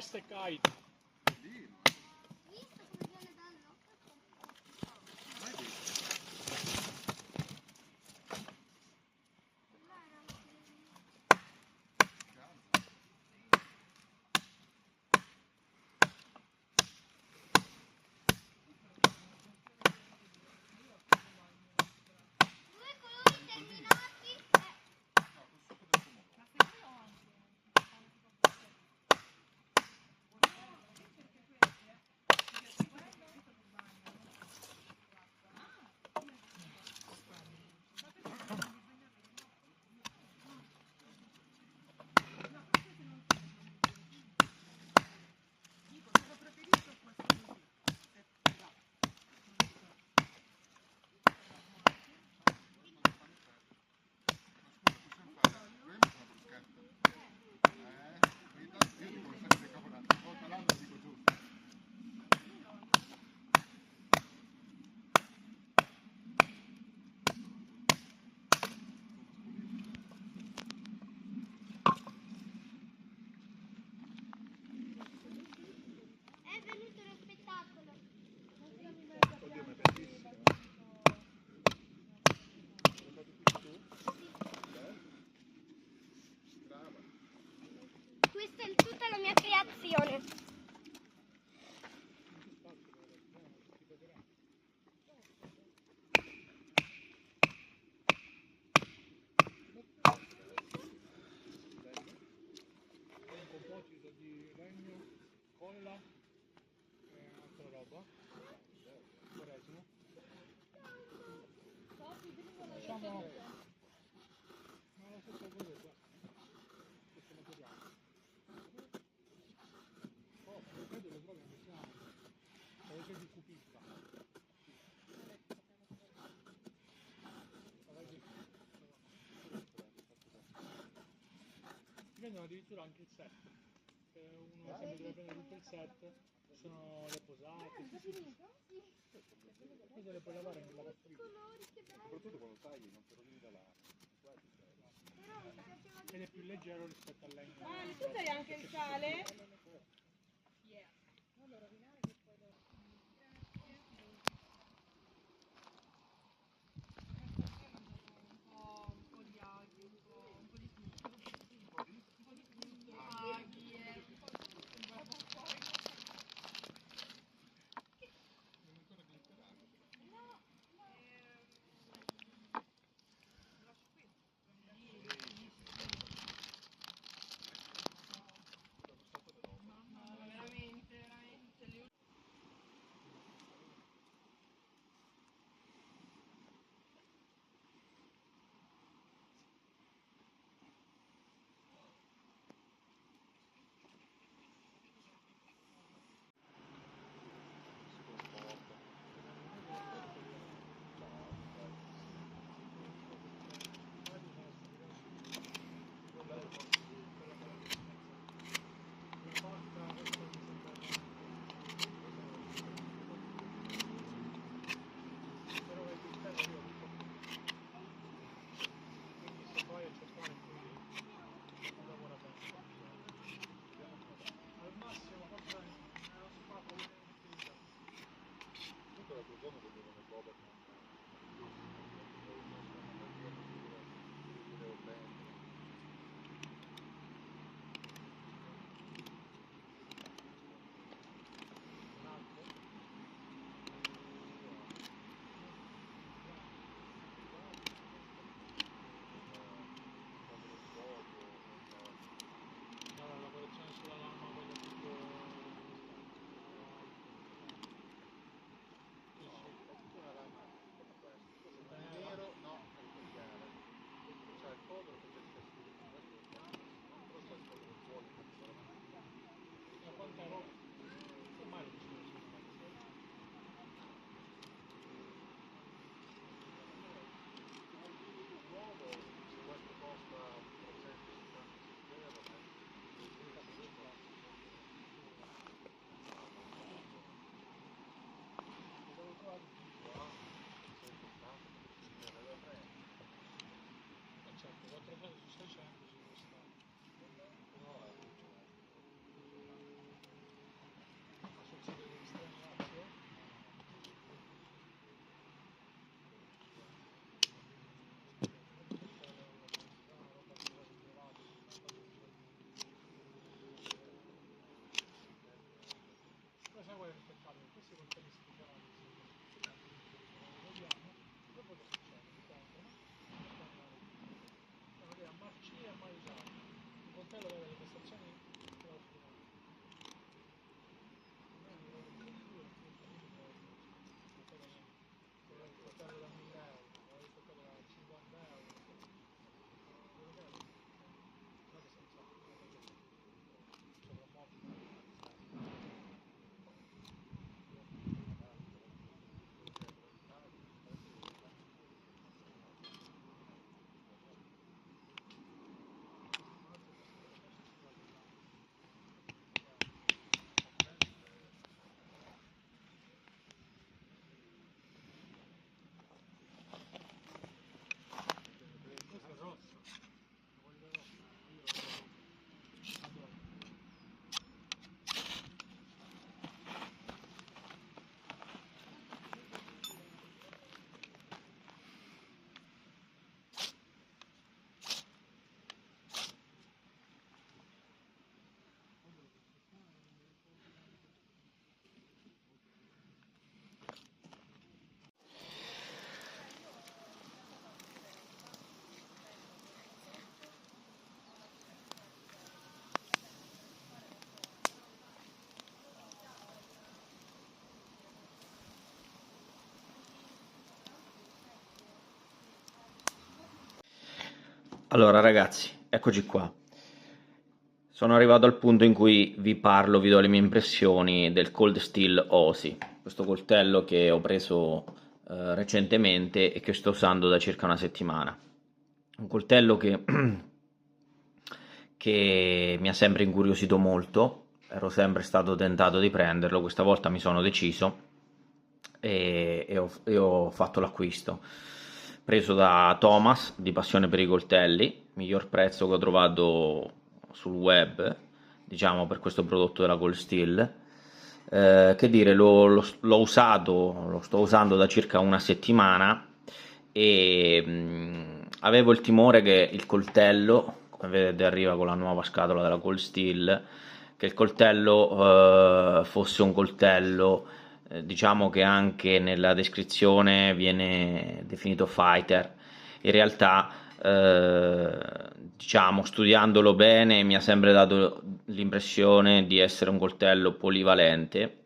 testa e kite. Questa è tutta la mia creazione. Un composito di legno, colla e altra roba. Resina. Diciamo la stessa cosa qua. Questo materiale. Oh, credo lo trovi anche qua. Parete di cupista. Ti vendono addirittura anche il set. Uno sempre deve prendere tutto il set. Sono le posate. Poi te le puoi lavare nella lavastoviglie. Soprattutto quando tagli non te rovini dalla... Ed è più leggero rispetto al legno. Tu sei anche il sale? rispettabile. Questi coltelli speciali vediamo, dopo che succede? Sono dei a marcire e mai usati. Il coltello vede le prestazioni straordinarie. Il coltello da 1000 euro, il coltello da 50 euro. Questo è rosso. Voglio rosso. Io adoro. Allora ragazzi, eccoci qua. Sono arrivato al punto in cui vi parlo, vi do le mie impressioni del Cold Steel Osi, questo coltello che ho preso recentemente e che sto usando da circa una settimana. Un coltello che mi ha sempre incuriosito molto, ero sempre stato tentato di prenderlo, questa volta mi sono deciso e ho fatto l'acquisto. Preso da Thomas di Passione per i Coltelli, miglior prezzo che ho trovato sul web, diciamo, per questo prodotto della Cold Steel. Che dire, l'ho usato, lo sto usando da circa una settimana e avevo il timore che il coltello, come vedete arriva con la nuova scatola della Cold Steel, che il coltello fosse un coltello, diciamo che anche nella descrizione viene definito fighter. In realtà diciamo, studiandolo bene, mi ha sempre dato l'impressione di essere un coltello polivalente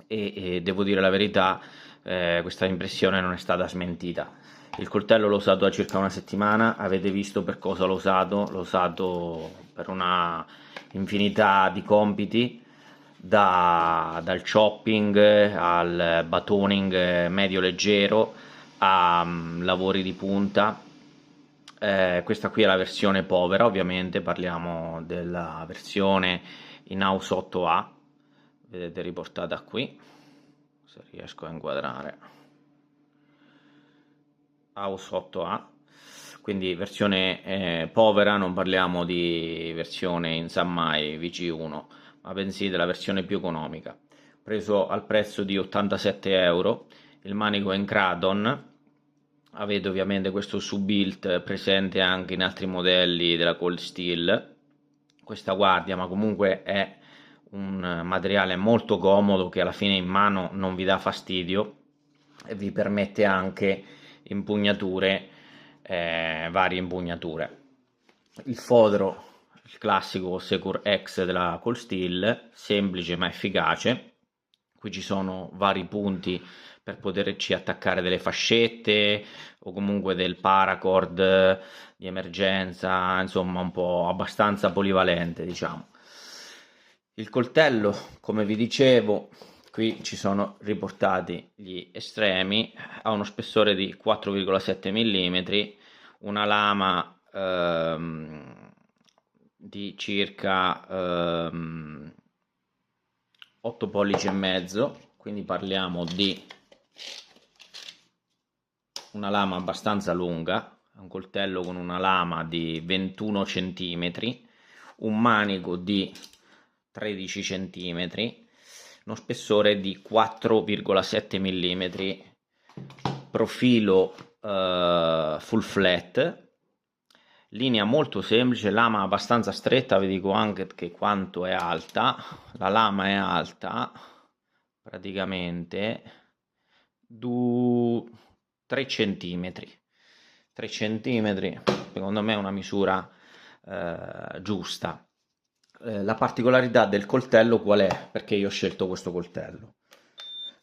e devo dire la verità, questa impressione non è stata smentita. Il coltello l'ho usato da circa una settimana, avete visto per cosa l'ho usato per una infinità di compiti, dal chopping al batoning medio leggero a lavori di punta. Questa qui è la versione povera, ovviamente parliamo della versione in house 8A, vedete riportata qui, se riesco a inquadrare, house 8A, quindi versione povera, non parliamo di versione in Sammai VC1, ma bensì della versione più economica, preso al prezzo di 87 euro. Il manico è in Kraton. Avete ovviamente questo sub-hilt presente anche in altri modelli della Cold Steel, questa guardia, ma comunque è un materiale molto comodo che alla fine in mano non vi dà fastidio e vi permette anche impugnature, varie impugnature. Il fodero, il classico Secure X della Cold Steel, semplice ma efficace. Qui ci sono vari punti per poterci attaccare delle fascette o comunque del paracord di emergenza, insomma un po' abbastanza polivalente, diciamo. Il coltello, come vi dicevo, qui ci sono riportati gli estremi, ha uno spessore di 4,7 mm, una lama di circa 8 pollici e mezzo, quindi parliamo di una lama abbastanza lunga, un coltello con una lama di 21 cm, un manico di 13 cm, uno spessore di 4,7 mm, profilo full flat, linea molto semplice, lama abbastanza stretta. Vi dico anche che quanto è alta, la lama è alta, praticamente 3 centimetri. 3 centimetri, secondo me è una misura giusta. La particolarità del coltello qual è? Perché io ho scelto questo coltello?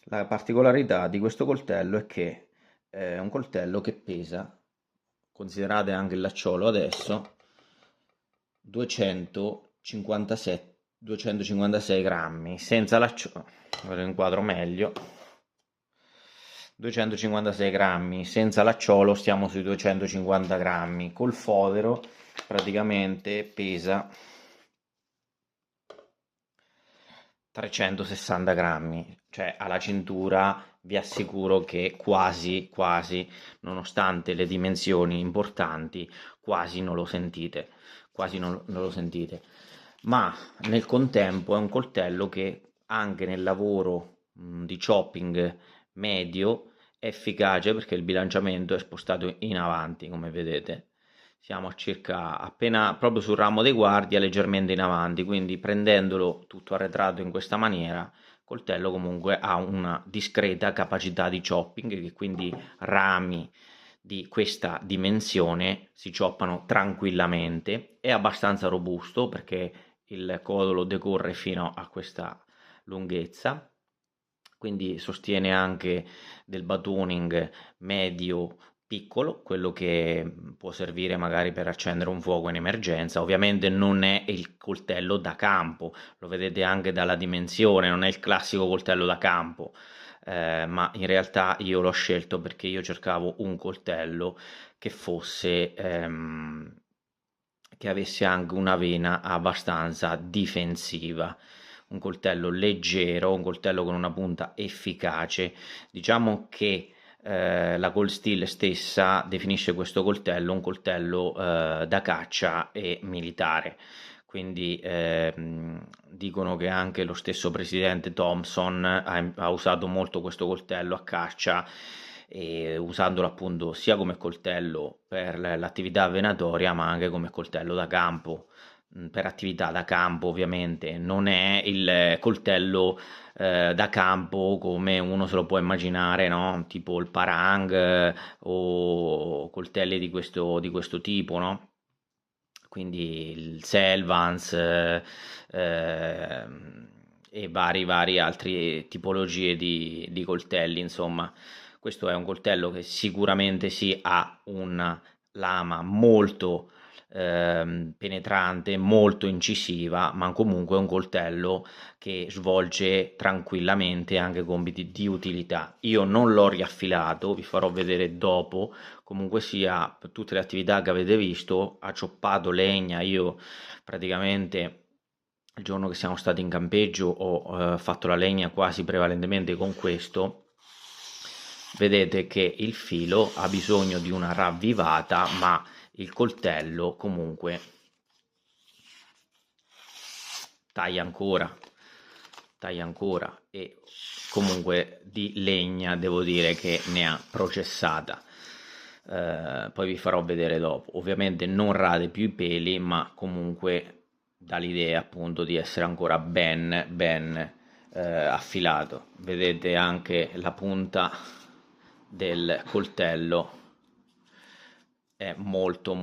La particolarità di questo coltello è che è un coltello che pesa, considerate anche il lacciolo adesso, 256 grammi, senza lacciolo, ve lo inquadro meglio, 256 grammi, senza lacciolo stiamo sui 250 grammi, col fodero praticamente pesa 360 grammi, cioè alla cintura vi assicuro che quasi, nonostante le dimensioni importanti, quasi non lo sentite, ma nel contempo è un coltello che anche nel lavoro di chopping medio è efficace perché il bilanciamento è spostato in avanti, come vedete. Siamo a circa appena proprio sul ramo dei guardia, leggermente in avanti, quindi prendendolo tutto arretrato in questa maniera, il coltello comunque ha una discreta capacità di chopping, che quindi rami di questa dimensione si cioppano tranquillamente, è abbastanza robusto perché il codolo decorre fino a questa lunghezza, quindi sostiene anche del batoning medio piccolo, quello che può servire magari per accendere un fuoco in emergenza. Ovviamente non è il coltello da campo, lo vedete anche dalla dimensione, non è il classico coltello da campo, ma in realtà io l'ho scelto perché io cercavo un coltello che fosse che avesse anche una vena abbastanza difensiva, un coltello leggero, un coltello con una punta efficace. Diciamo che la Cold Steel stessa definisce questo coltello un coltello da caccia e militare, quindi dicono che anche lo stesso presidente Thompson ha usato molto questo coltello a caccia, e usandolo appunto sia come coltello per l'attività venatoria ma anche come coltello da campo. Per attività da campo ovviamente non è il coltello da campo come uno se lo può immaginare, no? Tipo il parang o coltelli di questo tipo, no? Quindi il Selvans e vari altri tipologie di coltelli, insomma. Questo è un coltello che sicuramente sì, ha una lama molto penetrante, molto incisiva, ma comunque è un coltello che svolge tranquillamente anche compiti di utilità. Io non l'ho riaffilato, vi farò vedere dopo. Comunque sia, per tutte le attività che avete visto, ha cioppato legna. Io praticamente il giorno che siamo stati in campeggio ho fatto la legna quasi prevalentemente con questo. Vedete che il filo ha bisogno di una ravvivata, ma il coltello comunque taglia ancora e comunque di legna devo dire che ne ha processata. Poi vi farò vedere dopo. Ovviamente non rade più i peli, ma comunque dà l'idea appunto di essere ancora ben affilato. Vedete anche la punta del coltello è molto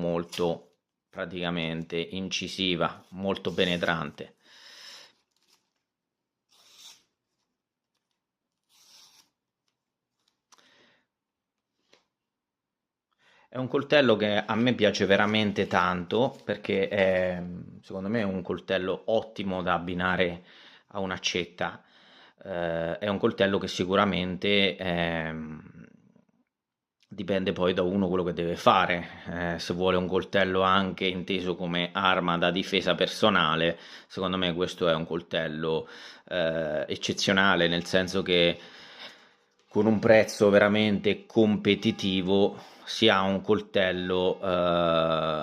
praticamente incisiva, molto penetrante. È un coltello che a me piace veramente tanto perché secondo me è un coltello ottimo da abbinare a un'accetta. È un coltello che sicuramente dipende poi da uno quello che deve fare. Se vuole un coltello anche inteso come arma da difesa personale, secondo me questo è un coltello eccezionale, nel senso che con un prezzo veramente competitivo si ha un coltello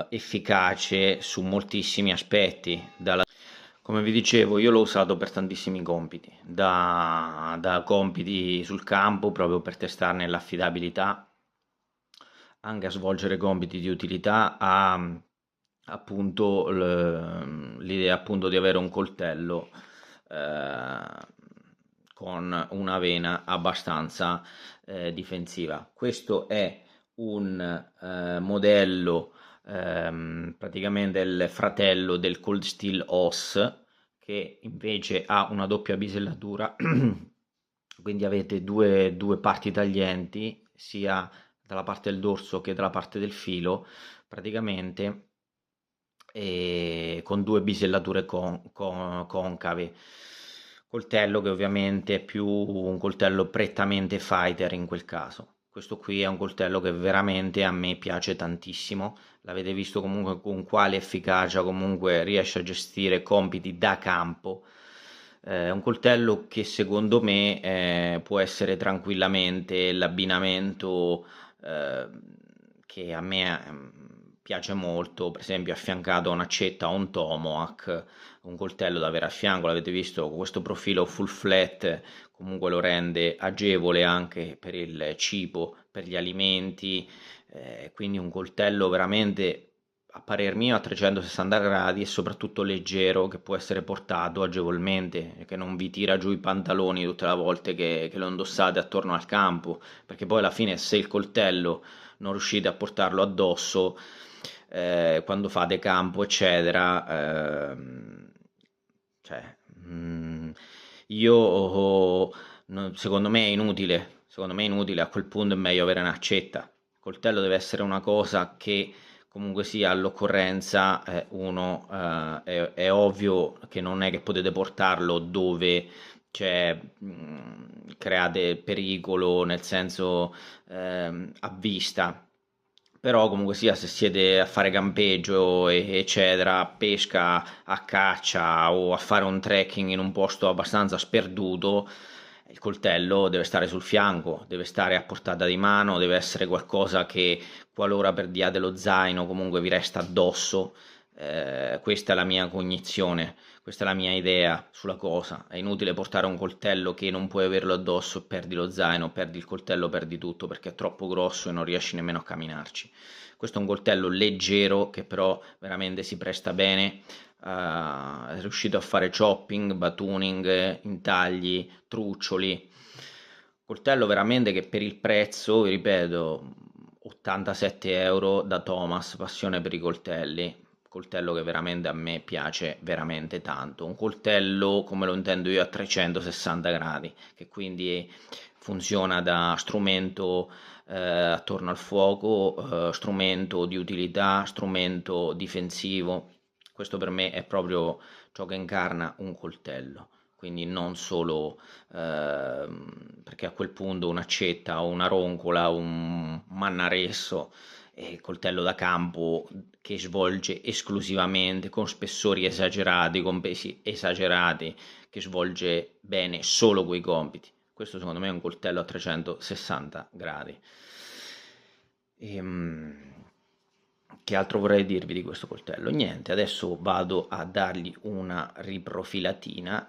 efficace su moltissimi aspetti. Come vi dicevo, io l'ho usato per tantissimi compiti, da compiti sul campo proprio per testarne l'affidabilità, anche a svolgere compiti di utilità, a appunto l'idea appunto di avere un coltello con con una vena abbastanza difensiva. Questo è un modello praticamente il fratello del Cold Steel Oss, che invece ha una doppia bisellatura, quindi avete due parti taglienti sia dalla parte del dorso che dalla parte del filo praticamente, e con due bisellature concave. Coltello che ovviamente è più un coltello prettamente fighter in quel caso. Questo qui è un coltello che veramente a me piace tantissimo. L'avete visto comunque con quale efficacia comunque riesce a gestire compiti da campo. È un coltello che secondo me può essere tranquillamente l'abbinamento che a me piace molto, per esempio affiancato a un'accetta o un tomahawk, un coltello da avere a fianco. L'avete visto, questo profilo full flat comunque lo rende agevole anche per il cibo, per gli alimenti, quindi un coltello veramente a parer mio a 360 gradi e soprattutto leggero, che può essere portato agevolmente, che non vi tira giù i pantaloni tutte le volte che lo indossate attorno al campo, perché poi alla fine se il coltello non riuscite a portarlo addosso quando fate campo eccetera, cioè, io secondo me è inutile, a quel punto è meglio avere un'accetta. Il coltello deve essere una cosa che comunque sia all'occorrenza, è ovvio che non è che potete portarlo dove c'è, create pericolo, nel senso a vista, però comunque sia se siete a fare campeggio eccetera, pesca, a caccia o a fare un trekking in un posto abbastanza sperduto, il coltello deve stare sul fianco, deve stare a portata di mano, deve essere qualcosa che qualora perdiate lo zaino comunque vi resta addosso. Questa è la mia cognizione, questa è la mia idea sulla cosa. È inutile portare un coltello che non puoi averlo addosso e perdi lo zaino, perdi il coltello, perdi tutto perché è troppo grosso e non riesci nemmeno a camminarci. Questo è un coltello leggero che però veramente si presta bene. È riuscito a fare chopping, batuning, intagli, truccioli. Coltello veramente che per il prezzo, vi ripeto, 87 euro da Thomas, passione per i coltelli. Coltello che veramente a me piace veramente tanto, un coltello come lo intendo io a 360 gradi, che quindi funziona da strumento attorno al fuoco, strumento di utilità, strumento difensivo. Questo per me è proprio ciò che incarna un coltello, quindi non solo perché a quel punto un'accetta o una roncola, un mannaresso, il coltello da campo che svolge esclusivamente con spessori esagerati, con pesi esagerati, che svolge bene solo quei compiti. Questo secondo me è un coltello a 360 gradi. Che altro vorrei dirvi di questo coltello? Niente, adesso vado a dargli una riprofilatina,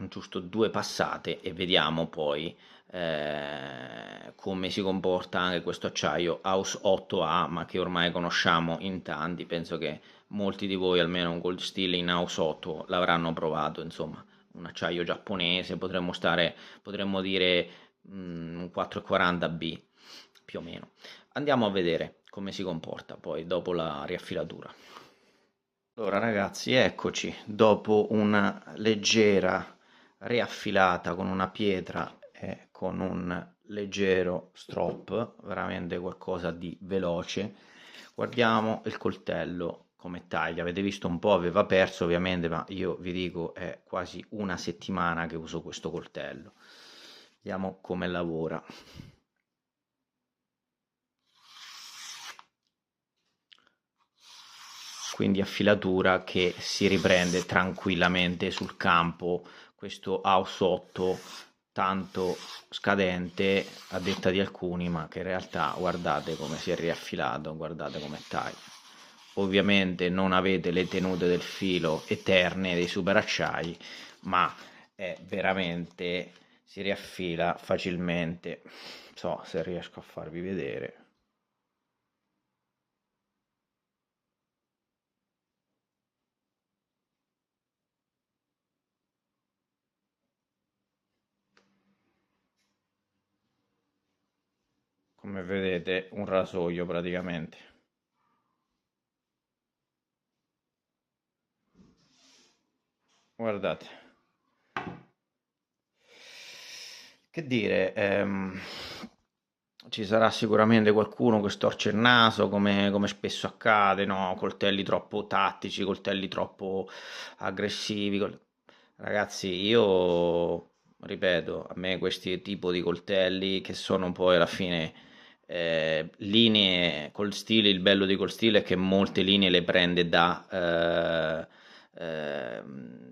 giusto 2 passate, e vediamo poi come si comporta anche questo acciaio House 8A, ma che ormai conosciamo in tanti. Penso che molti di voi almeno un Cold Steel in House 8 l'avranno provato, insomma, un acciaio giapponese, potremmo dire un 440B più o meno. Andiamo a vedere come si comporta poi dopo la riaffilatura. Allora ragazzi, eccoci, dopo una leggera riaffilata con una pietra e con un leggero strop, veramente qualcosa di veloce, guardiamo il coltello come taglia. Avete visto un po', aveva perso ovviamente, ma io vi dico è quasi una settimana che uso questo coltello. Vediamo come lavora. Quindi affilatura che si riprende tranquillamente sul campo. Questo House 8 tanto scadente a detta di alcuni, ma che in realtà guardate come si è riaffilato, guardate come taglia. Ovviamente non avete le tenute del filo eterne dei super acciai, ma è veramente, si riaffila facilmente. Non so se riesco a farvi vedere. come vedete, un rasoio praticamente. Guardate, che dire, ci sarà sicuramente qualcuno che storce il naso, come spesso accade, no? Coltelli troppo tattici, coltelli troppo aggressivi. Ragazzi, io ripeto, a me questi tipi di coltelli che sono poi alla fine linee col stile, il bello di col stile è che molte linee le prende da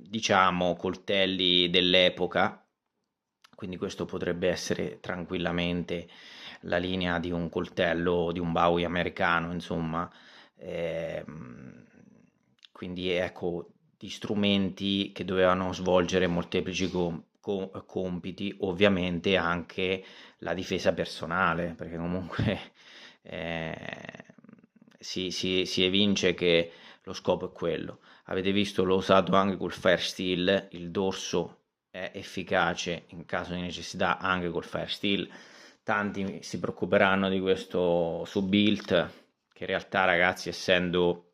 diciamo coltelli dell'epoca, quindi questo potrebbe essere tranquillamente la linea di un coltello di un Bowie americano, insomma. Quindi ecco, di strumenti che dovevano svolgere molteplici compiti, ovviamente anche la difesa personale, perché comunque si evince che lo scopo è quello. Avete visto, l'ho usato anche col Fire Steel, il dorso è efficace in caso di necessità anche col Fire Steel. Tanti si preoccuperanno di questo Subilt, che in realtà, ragazzi, essendo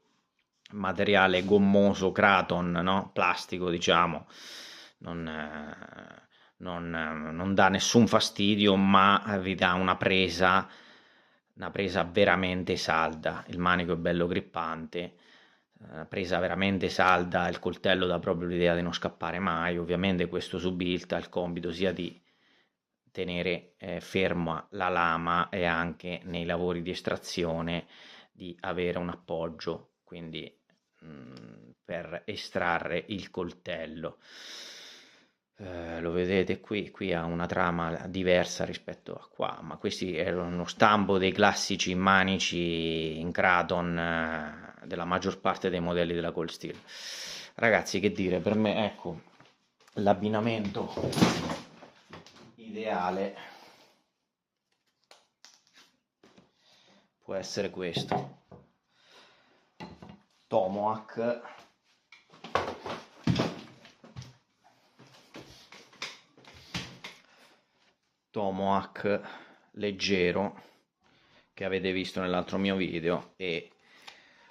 materiale gommoso Kraton, no? Plastico, diciamo, non dà nessun fastidio, ma vi dà una presa veramente salda. Il manico è bello grippante, presa veramente salda, il coltello dà proprio l'idea di non scappare mai. Ovviamente questo Subilt ha il compito sia di tenere ferma la lama e anche nei lavori di estrazione di avere un appoggio, quindi per estrarre il coltello. Lo vedete qui ha una trama diversa rispetto a qua, ma questi erano uno stampo dei classici manici in Kraton della maggior parte dei modelli della Cold Steel. Ragazzi, che dire, per me, ecco, l'abbinamento ideale può essere questo: Tomahawk leggero che avete visto nell'altro mio video, e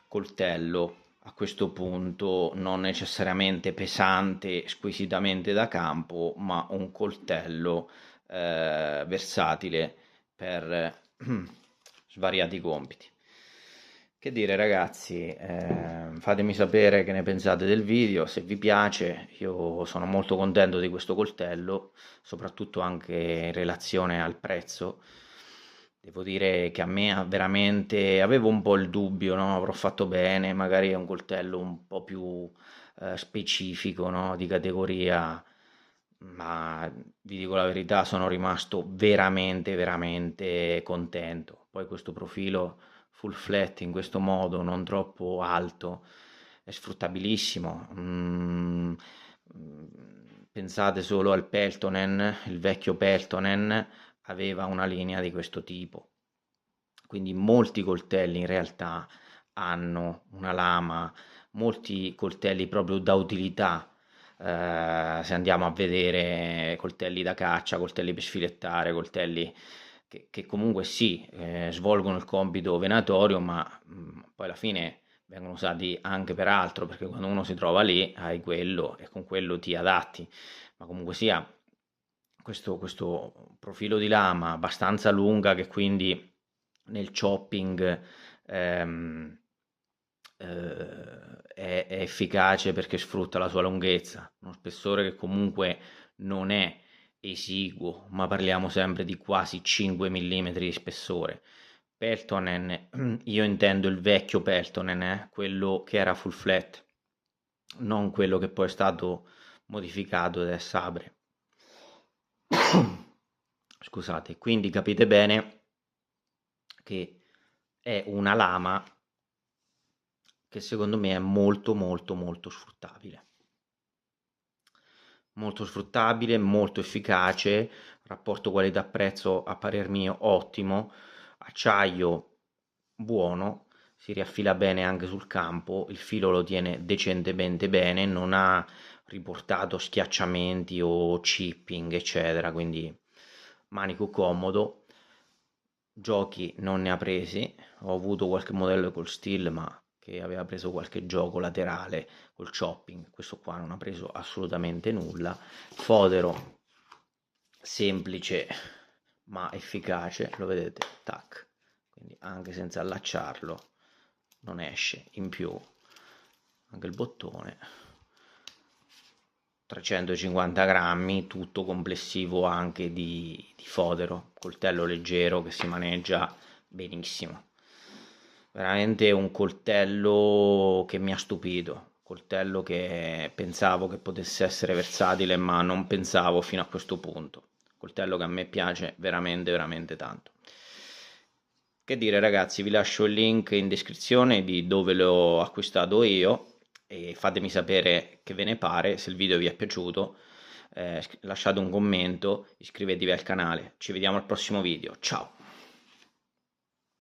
coltello a questo punto non necessariamente pesante, squisitamente da campo, ma un coltello versatile per svariati compiti. Che dire, ragazzi, fatemi sapere che ne pensate del video, se vi piace. Io sono molto contento di questo coltello, soprattutto anche in relazione al prezzo. Devo dire che a me veramente avevo un po' il dubbio, no? Avrò fatto bene, magari è un coltello un po' più specifico, no? Di categoria, ma vi dico la verità, sono rimasto veramente contento. Poi questo profilo full flat in questo modo, non troppo alto, è sfruttabilissimo. Pensate solo al Peltonen, il vecchio Peltonen aveva una linea di questo tipo, quindi molti coltelli in realtà hanno una lama, molti coltelli proprio da utilità. Se andiamo a vedere coltelli da caccia, coltelli per sfilettare, coltelli che comunque sì, svolgono il compito venatorio, ma poi alla fine vengono usati anche per altro, perché quando uno si trova lì hai quello e con quello ti adatti. Ma comunque sia, questo profilo di lama abbastanza lunga, che quindi nel chopping è efficace perché sfrutta la sua lunghezza, uno spessore che comunque non è esiguo, ma parliamo sempre di quasi 5 mm di spessore. Peltonen, io intendo il vecchio Peltonen, quello che era full flat, non quello che poi è stato modificato da Sabre. Scusate, quindi capite bene che è una lama che secondo me è molto sfruttabile. Molto sfruttabile, molto efficace, rapporto qualità-prezzo a parer mio ottimo, acciaio buono, si riaffila bene anche sul campo, il filo lo tiene decentemente bene, non ha riportato schiacciamenti o chipping eccetera, quindi manico comodo. giochi non ne ha presi, ho avuto qualche modello col steel ma che aveva preso qualche gioco laterale col chopping, questo qua non ha preso assolutamente nulla. Fodero semplice ma efficace, lo vedete, tac, quindi anche senza allacciarlo non esce. In più anche il bottone, 350 grammi, tutto complessivo anche di fodero, coltello leggero che si maneggia benissimo, veramente un coltello che mi ha stupito, coltello che pensavo che potesse essere versatile ma non pensavo fino a questo punto, coltello che a me piace veramente veramente tanto. Che dire ragazzi, vi lascio il link in descrizione di dove l'ho acquistato io e fatemi sapere che ve ne pare. Se il video vi è piaciuto lasciate un commento, iscrivetevi al canale, ci vediamo al prossimo video, ciao!